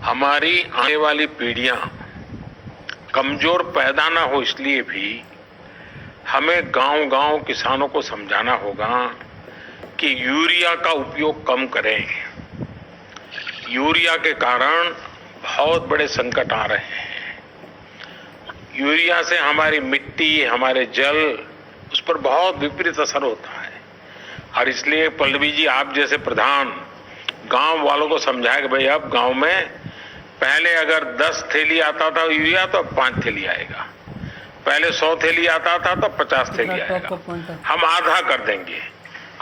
हमारी आने वाली पीढ़ियां कमजोर पैदा ना हो, इसलिए भी हमें गांव-गांव किसानों को समझाना होगा कि यूरिया का उपयोग कम करें। यूरिया के कारण बहुत बड़े संकट आ रहे हैं। यूरिया से हमारी मिट्टी, हमारे जल, उस पर बहुत विपरीत असर होता है। और इसलिए पल्लवी जी, आप जैसे प्रधान गांव वालों को समझाए कि भाई अब गांव में पहले अगर 10 थैली आता था यूरिया तो अब 5 थैली आएगा, पहले 100 थैली आता था तो 50 थैली आएगा, हम आधा कर देंगे।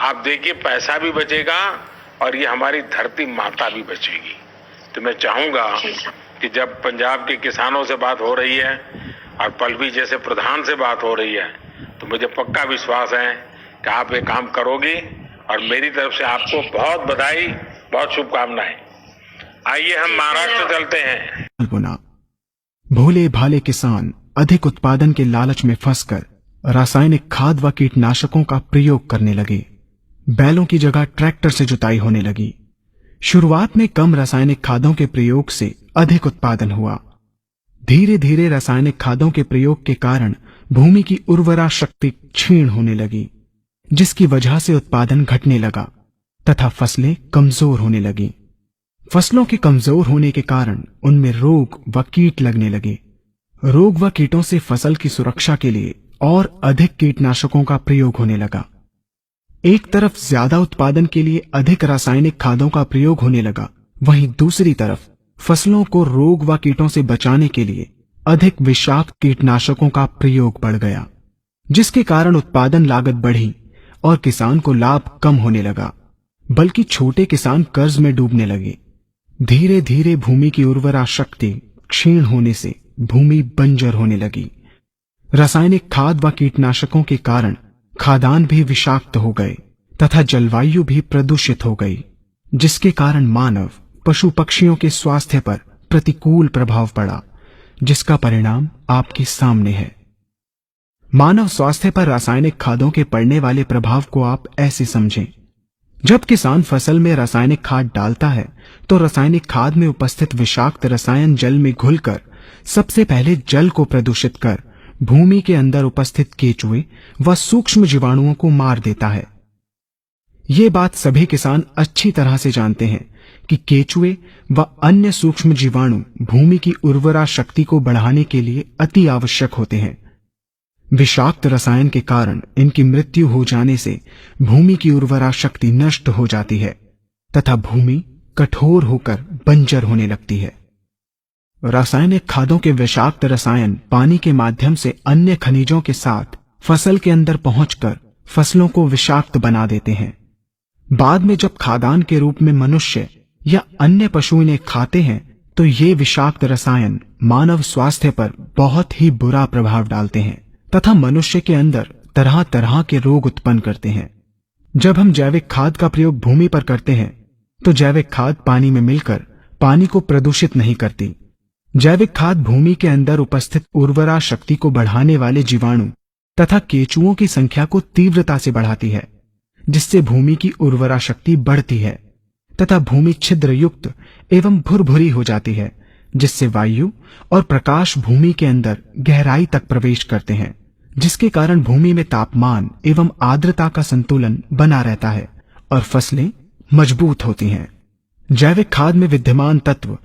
आप देखिए पैसा भी बचेगा और ये हमारी धरती माता भी बचेगी। तो मैं चाहूंगा कि जब पंजाब के किसानों से बात हो रही है और पल्लवी जैसे प्रधान से बात हो रही है, तो मुझे पक्का विश्वास है कि आप ये काम करोगी और मेरी तरफ से आपको बहुत बधाई, बहुत शुभकामनाएं। आइए हम महाराष्ट्र चलते हैं। भोले भाले किसान अधिक उत्पादन के लालच में फंसकर रासायनिक खाद व कीटनाशकों का प्रयोग करने लगे। बैलों की जगह ट्रैक्टर से जुताई होने लगी। शुरुआत में कम रासायनिक खादों के प्रयोग से अधिक उत्पादन हुआ। धीरे धीरे रासायनिक खादों के प्रयोग के कारण भूमि की उर्वरा शक्ति क्षीण होने लगी, जिसकी वजह से उत्पादन घटने लगा तथा फसलें कमजोर होने लगी। फसलों के कमजोर होने के कारण उनमें रोग व कीट लगने लगे। रोग व कीटों से फसल की सुरक्षा के लिए और अधिक कीटनाशकों का प्रयोग होने लगा। एक तरफ ज्यादा उत्पादन के लिए अधिक रासायनिक खादों का प्रयोग होने लगा, वहीं दूसरी तरफ फसलों को रोग व कीटों से बचाने के लिए अधिक विषाक्त कीटनाशकों का प्रयोग बढ़ गया, जिसके कारण उत्पादन लागत बढ़ी और किसान को लाभ कम होने लगा, बल्कि छोटे किसान कर्ज में डूबने लगे। धीरे धीरे भूमि की उर्वरा शक्ति क्षीण होने से भूमि बंजर होने लगी। रासायनिक खाद व कीटनाशकों के कारण खाद्यान्न भी विषाक्त हो गए तथा जलवायु भी प्रदूषित हो गई, जिसके कारण मानव, पशु पक्षियों के स्वास्थ्य पर प्रतिकूल प्रभाव पड़ा, जिसका परिणाम आपके सामने है। मानव स्वास्थ्य पर रासायनिक खादों के पड़ने वाले प्रभाव को आप ऐसे समझें। जब किसान फसल में रासायनिक खाद डालता है तो रासायनिक खाद में उपस्थित विषाक्त रसायन जल में घुलकर सबसे पहले जल को प्रदूषित कर भूमि के अंदर उपस्थित केचुए व सूक्ष्म जीवाणुओं को मार देता है। ये बात सभी किसान अच्छी तरह से जानते हैं कि केचुए व अन्य सूक्ष्म जीवाणु भूमि की उर्वरा शक्ति को बढ़ाने के लिए अति आवश्यक होते हैं। विषाक्त रसायन के कारण इनकी मृत्यु हो जाने से भूमि की उर्वरा शक्ति नष्ट हो जाती है तथा भूमि कठोर होकर बंजर होने लगती है। रासायनिक खादों के विषाक्त रसायन पानी के माध्यम से अन्य खनिजों के साथ फसल के अंदर पहुंचकर फसलों को विषाक्त बना देते हैं। बाद में जब खाद्यान्न के रूप में मनुष्य या अन्य पशु इन्हें खाते हैं तो ये विषाक्त रसायन मानव स्वास्थ्य पर बहुत ही बुरा प्रभाव डालते हैं तथा मनुष्य के अंदर तरह तरह के रोग उत्पन्न करते हैं। जब हम जैविक खाद का प्रयोग भूमि पर करते हैं तो जैविक खाद पानी में मिलकर पानी को प्रदूषित नहीं करती। जैविक खाद भूमि के अंदर उपस्थित उर्वरा शक्ति को बढ़ाने वाले जीवाणु तथा केचुओं की संख्या को तीव्रता से बढ़ाती है, जिससे भूमि की उर्वरा शक्ति बढ़ती है तथा भूमि छिद्र युक्त एवं भुरभुरी हो जाती है, जिससे वायु और प्रकाश भूमि के अंदर गहराई तक प्रवेश करते हैं, जिसके कारण भूमि में तापमान एवं आर्द्रता का संतुलन बना रहता है और फसलें मजबूत होती हैं। जैविक खाद में विद्यमान तत्व